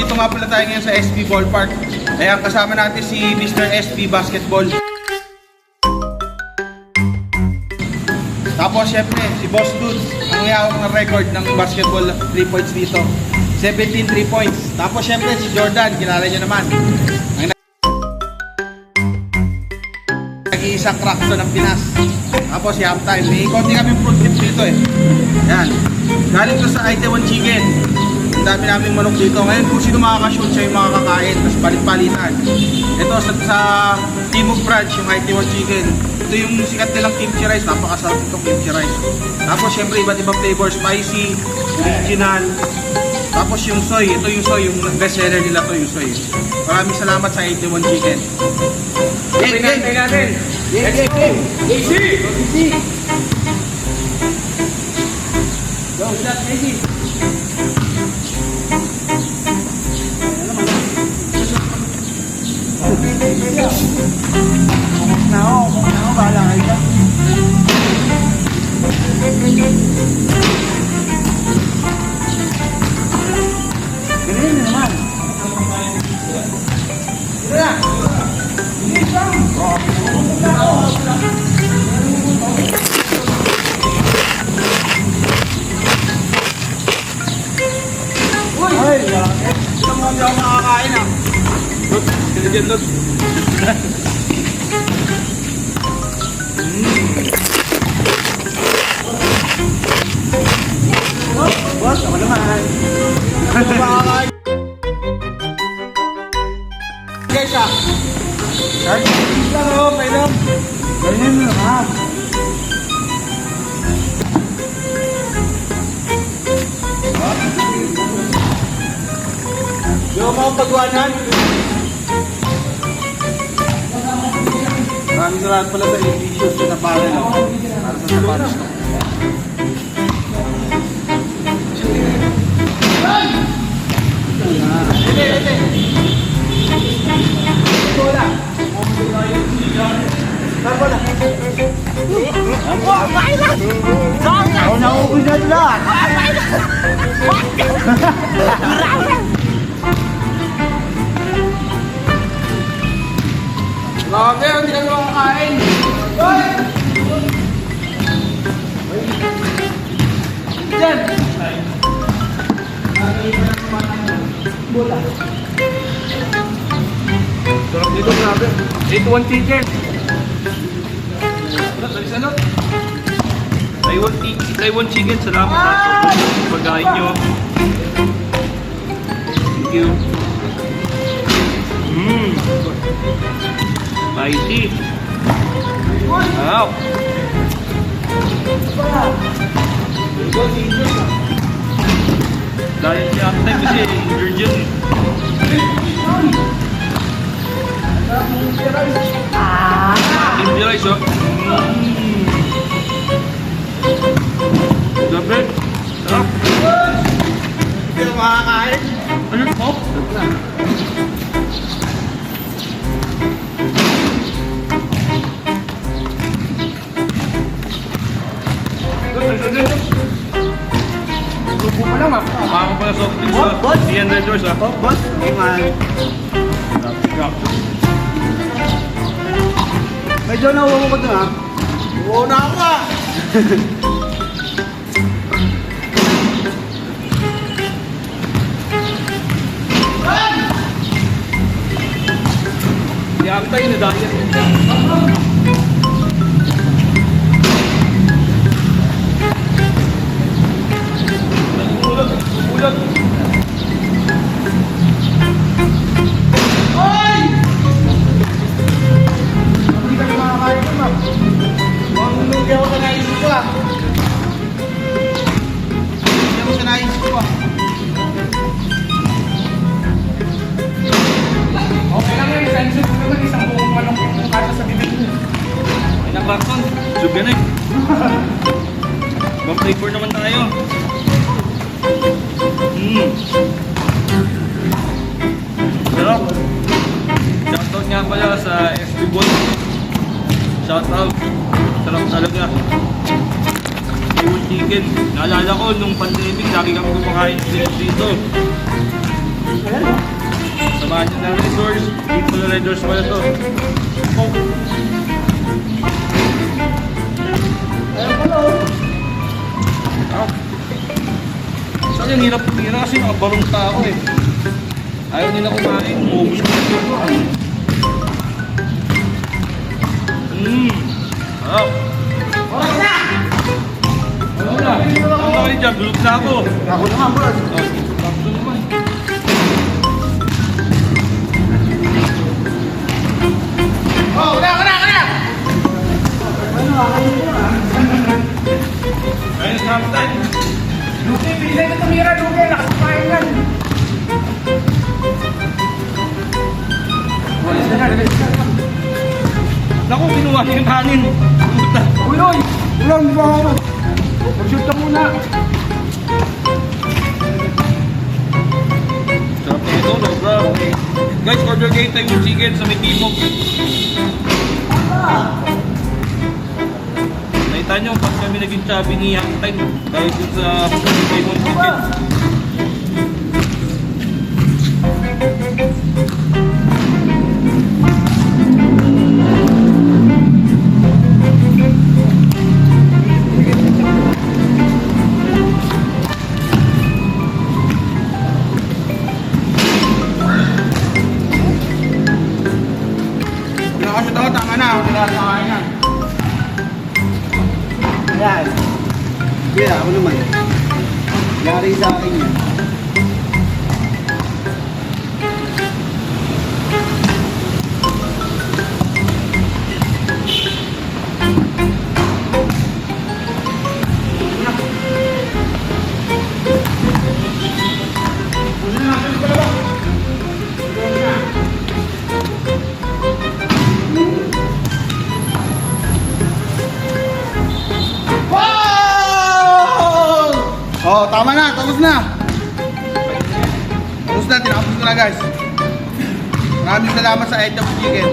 nandito nga pala tayo ngayon sa SB Ballpark. Ayan, kasama natin si Mr. SB Basketball. Tapos syempre, si Boss Dude, ang mayawak ng record ng basketball 3 points dito. 17 3 points. Tapos syempre, si Jordan, kilala niyo naman. Ang nag-iisang crackson ng Pinas. Tapos si Halftime. May konti kami fruit trip dito eh. Yan. Galing ko sa Itaewon Chicken. Ang dami naming manok dito. Ngayon kung sino makakashoot siya yung makakakain. Tapos palit-palitan. Ito sa Timog Branch, yung Itaewon Chicken. Ito yung sikat nilang kimchi rice. Napakasarap itong kimchi rice. Tapos syempre iba't ibang flavor. Spicy, original. Tapos yung soy. Ito yung soy. Yung best seller nila to yung soy. Maraming salamat sa Itaewon Chicken. Tingnan natin. Let's go! AC! Go, shot, AC! Kumok na ako, bahala kayo dyan. Ganyan na naman. Ito na! Ay, ito mo hindi ako makakain ah. Look, sila dyan, look. Boss, ako naman. Ito mo makakain. Guys ah. Charge lang oh, may lang. Ganyan na naman. Yung mga pagwanan. Maraming salamat pala sa issues na para sa sapatos. Bola. Bola. Ako na ubus na lahat. Grabe, hindi na makakain. Hoy! Diyan! Bola. Sarap dito, grabe. 8-1 chicken. Salot. Taiwan Chicken, salamat sa pagkain nyo. Thank you. Spicy. Wow. Dahil si Halftime kasi virgin. Kimchi rice oh. Gabi. Sarap. Hindi ko makakain. Ano po? Lupo pa lang ah. Mama pala soft drinks What? What? $300 ah. Oh, boss. Iman. Medyo nauwa mo ko doon ah. Oo na ako ah. Di ako tayo na dahil. Ulat. Hoy! Hindi ka makakain ko na. Huwag nung ako sa naisip ko ah. Hindi ako sa naisip ko ah. Okay lang yun. Sensitive ko naman isang buong manok yung kasa sa bibig mo. Ay na Clarkson. Sub yan eh. Ibang flavor naman tayo. Sarap. Shoutout nga pala sa SB Ball. Shoutout. Sarap talaga. Itaewon Chicken. Naalala ko nung pandemic, lagi kami kumakain dito. Ayan. Passion ng Red Doors. Dito na Red Doors pala to. Oh. Ayun pala oh. Ah. Saan yung hirap kasi nakabalong tao eh. Ayaw nila kumain, umubos ko ito. Sarap. Oras na! Ano na? Ano na kayo dyan? Bulog na ako. Ako naman, boss. Sakto naman. Oh, wala! Ano, ayun po ah. Ayun, sarap tayo. Luki, bilhin ka tumira, Luki. Nakasamahin yan. Walis na. Naku, kinuha niyo yung kanin. Puta. Uy, Uy! Ulang, di ba ako? Mag-shoot ka muna. Sarap na ito, sobra. Guys, order kayo tayo yung chicken sa may timog. Nakita nyo, pag kami naging chubby ni Young Time dahil dun sa Taimon Chicken. Kasi ito, tama na. Wala na kakain yan. Ayan. Kuya, ako naman. Yari sa akin yan. Oh, tama na, tapos na. Tapos na, tinapos ko na guys. Maraming salamat sa Item Chicken.